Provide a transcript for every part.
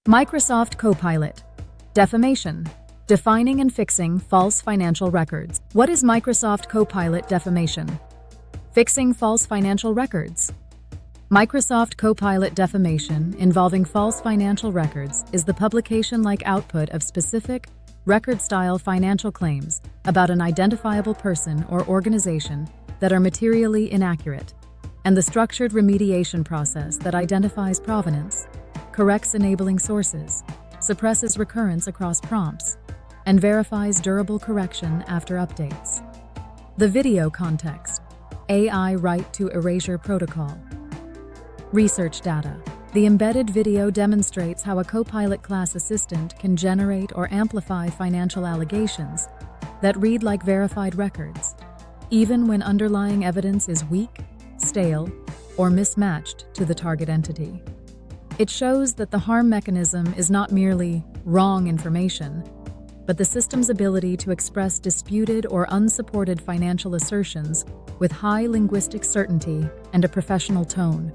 Microsoft Copilot. Defamation. Defining and fixing false financial records. What is Microsoft Copilot defamation? Fixing false financial records. Microsoft Copilot defamation involving false financial records is the publication-like output of specific, record-style financial claims about an identifiable person or organization that are materially inaccurate, and the structured remediation process that identifies provenance, corrects enabling sources, suppresses recurrence across prompts, and verifies durable correction after updates. The video context. AI write-to-erasure protocol. Research data. The embedded video demonstrates how a Copilot class assistant can generate or amplify financial allegations that read like verified records, even when underlying evidence is weak, stale, or mismatched to the target entity. It shows that the harm mechanism is not merely wrong information, but the system's ability to express disputed or unsupported financial assertions with high linguistic certainty and a professional tone.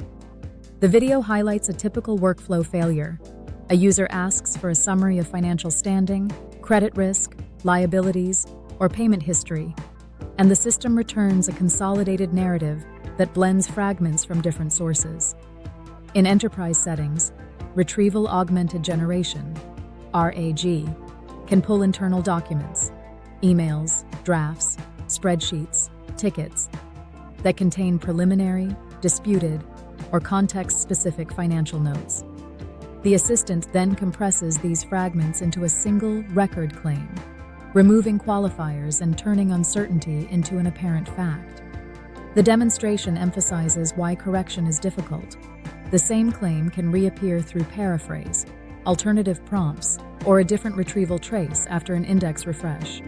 The video highlights a typical workflow failure. A user asks for a summary of financial standing, credit risk, liabilities, or payment history, and the system returns a consolidated narrative that blends fragments from different sources. In enterprise settings, Retrieval Augmented Generation, RAG, can pull internal documents, emails, drafts, spreadsheets, tickets that contain preliminary, disputed, or context-specific financial notes. The assistant then compresses these fragments into a single record claim, removing qualifiers and turning uncertainty into an apparent fact. The demonstration emphasizes why correction is difficult. The same claim can reappear through paraphrase, alternative prompts, or a different retrieval trace after an index refresh.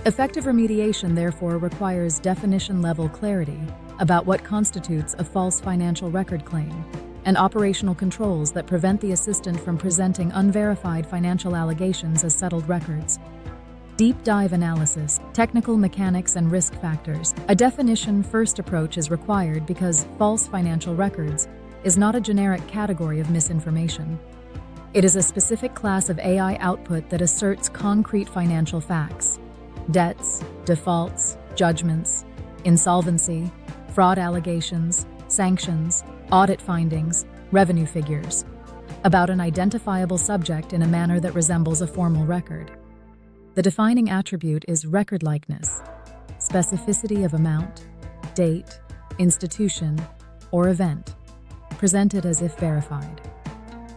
Effective remediation therefore requires definition-level clarity about what constitutes a false financial record claim, and operational controls that prevent the assistant from presenting unverified financial allegations as settled records. Deep dive analysis, technical mechanics, and risk factors. A definition-first approach is required because false financial records is not a generic category of misinformation. It is a specific class of AI output that asserts concrete financial facts: debts, defaults, judgments, insolvency, fraud allegations, sanctions, audit findings, revenue figures, about an identifiable subject in a manner that resembles a formal record. The defining attribute is record-likeness, specificity of amount, date, institution, or event, presented as if verified.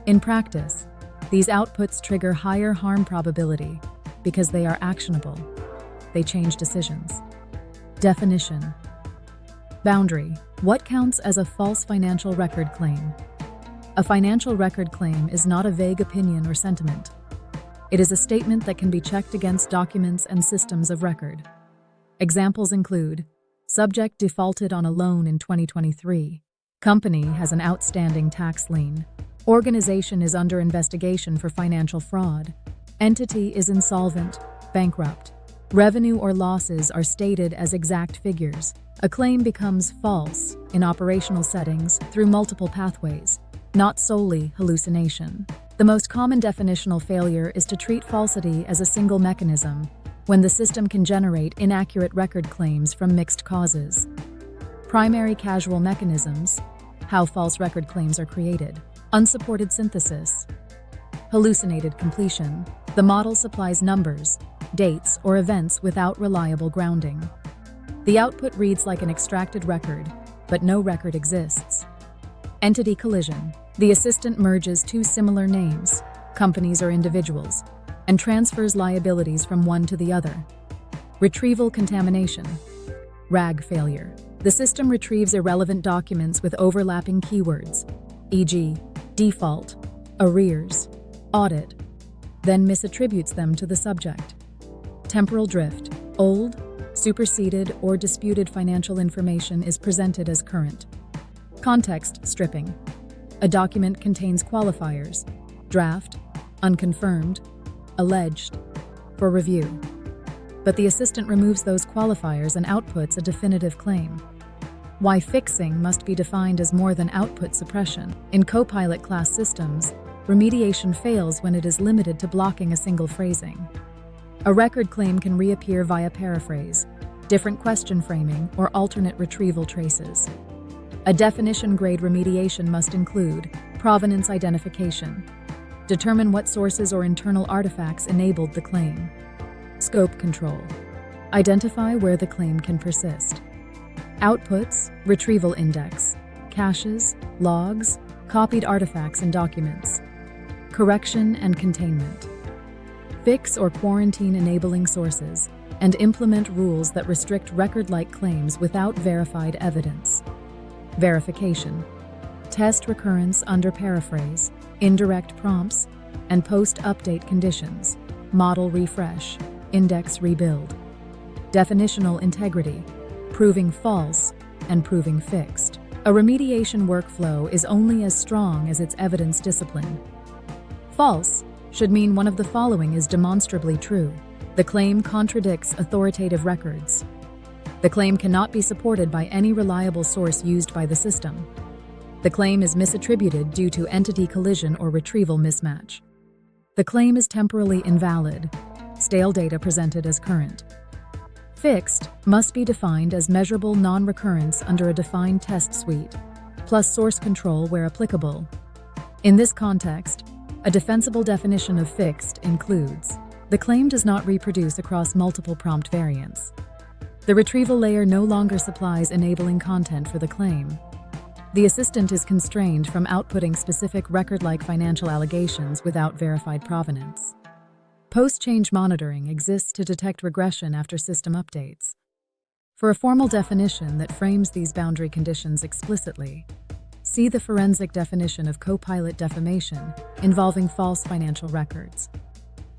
In practice, these outputs trigger higher harm probability because they are actionable. They change decisions. Definition. Boundary. What counts as a false financial record claim? A financial record claim is not a vague opinion or sentiment. It is a statement that can be checked against documents and systems of record. Examples include: subject defaulted on a loan in 2023. Company has an outstanding tax lien. Organization is under investigation for financial fraud. Entity is insolvent, bankrupt. Revenue or losses are stated as exact figures. A claim becomes false in operational settings through multiple pathways, not solely hallucination. The most common definitional failure is to treat falsity as a single mechanism, when the system can generate inaccurate record claims from mixed causes. Primary causal mechanisms: how false record claims are created. Unsupported synthesis. Hallucinated completion. The model supplies numbers, dates, or events without reliable grounding. The output reads like an extracted record, but no record exists. Entity collision. The assistant merges two similar names, companies or individuals, and transfers liabilities from one to the other. Retrieval contamination. RAG failure. The system retrieves irrelevant documents with overlapping keywords, e.g., default, arrears, audit, then misattributes them to the subject. Temporal drift. Old, superseded, or disputed financial information is presented as current. Context stripping. A document contains qualifiers: draft, unconfirmed, alleged, for review. But the assistant removes those qualifiers and outputs a definitive claim. Why fixing must be defined as more than output suppression. In Copilot class systems, remediation fails when it is limited to blocking a single phrasing. A record claim can reappear via paraphrase, different question framing, or alternate retrieval traces. A definition-grade remediation must include provenance identification, determine what sources or internal artifacts enabled the claim, scope control, identify where the claim can persist, outputs, retrieval index, caches, logs, copied artifacts and documents, correction and containment, fix or quarantine enabling sources, and implement rules that restrict record-like claims without verified evidence. Verification. Test recurrence under paraphrase, indirect prompts, and post-update conditions. Model refresh, index rebuild. Definitional integrity. Proving false and proving fixed. A remediation workflow is only as strong as its evidence discipline. False should mean one of the following is demonstrably true. The claim contradicts authoritative records. The claim cannot be supported by any reliable source used by the system. The claim is misattributed due to entity collision or retrieval mismatch. The claim is temporally invalid. Stale data presented as current. Fixed must be defined as measurable non-recurrence under a defined test suite, plus source control where applicable. In this context, a defensible definition of fixed includes: the claim does not reproduce across multiple prompt variants. The retrieval layer no longer supplies enabling content for the claim. The assistant is constrained from outputting specific record-like financial allegations without verified provenance. Post-change monitoring exists to detect regression after system updates. For a formal definition that frames these boundary conditions explicitly, see the forensic definition of Copilot defamation involving false financial records.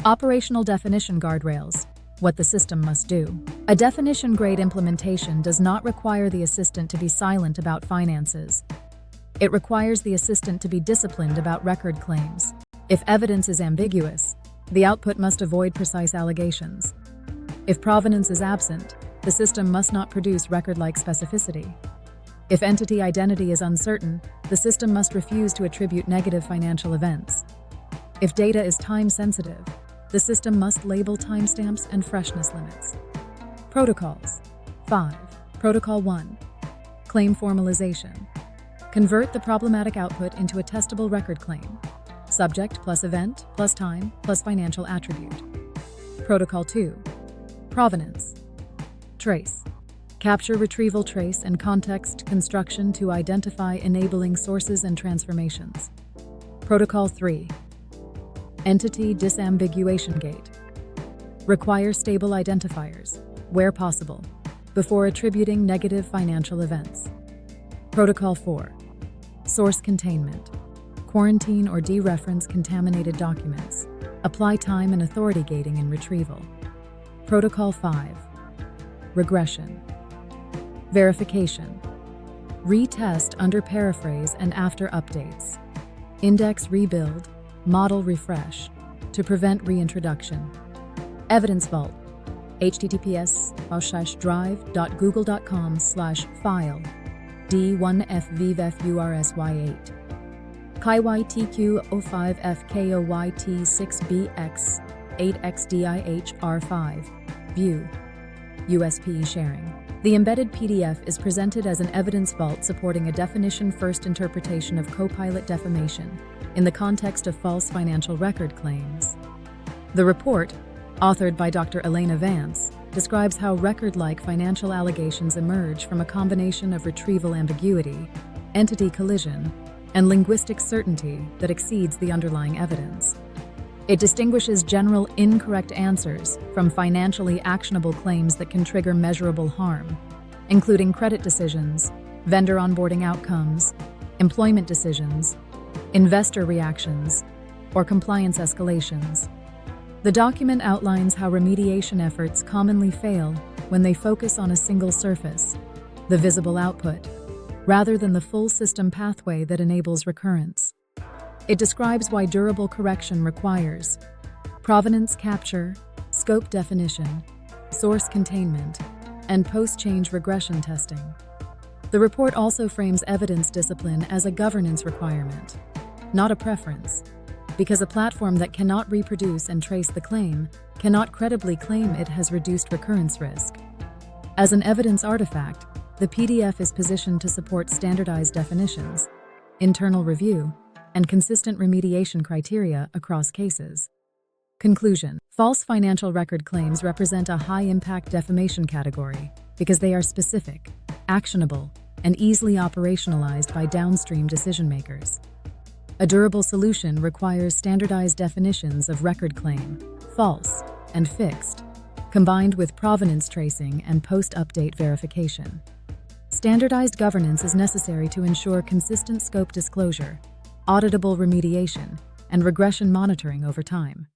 Operational definition guardrails. What the system must do. A definition-grade implementation does not require the assistant to be silent about finances. It requires the assistant to be disciplined about record claims. If evidence is ambiguous, the output must avoid precise allegations. If provenance is absent, the system must not produce record-like specificity. If entity identity is uncertain, the system must refuse to attribute negative financial events. If data is time-sensitive, the system must label timestamps and freshness limits. Protocols. 5. Protocol 1. Claim formalization. Convert the problematic output into a testable record claim. Subject plus event plus time plus financial attribute. Protocol 2. Provenance. Trace. Capture retrieval trace and context construction to identify enabling sources and transformations. Protocol 3. Entity disambiguation gate. Require stable identifiers, where possible, before attributing negative financial events. Protocol 4. Source containment. Quarantine or dereference contaminated documents. Apply time and authority gating in retrieval. Protocol 5. Regression. Verification. Retest under paraphrase and after updates. Index rebuild. Model refresh to prevent reintroduction. Evidence vault. https://drive.google.com/file D1FVVFURSY8 KYTQ05FKOYT6BX8XDIHR5 View USP sharing. The embedded PDF is presented as an evidence vault supporting a definition-first interpretation of Copilot defamation in the context of false financial record claims. The report, authored by Dr. Elena Vance, describes how record-like financial allegations emerge from a combination of retrieval ambiguity, entity collision, and linguistic certainty that exceeds the underlying evidence. It distinguishes general incorrect answers from financially actionable claims that can trigger measurable harm, including credit decisions, vendor onboarding outcomes, employment decisions, investor reactions, or compliance escalations. The document outlines how remediation efforts commonly fail when they focus on a single surface, the visible output, rather than the full system pathway that enables recurrence. It describes why durable correction requires provenance capture, scope definition, source containment, and post-change regression testing. The report also frames evidence discipline as a governance requirement, not a preference. because a platform that cannot reproduce and trace the claim cannot credibly claim it has reduced recurrence risk. As an evidence artifact, the PDF is positioned to support standardized definitions, internal review, and consistent remediation criteria across cases. Conclusion: false financial record claims represent a high-impact defamation category because they are specific, actionable, and easily operationalized by downstream decision-makers. A durable solution requires standardized definitions of record claim, false, and fixed, combined with provenance tracing and post-update verification. Standardized governance is necessary to ensure consistent scope disclosure, auditable remediation, and regression monitoring over time.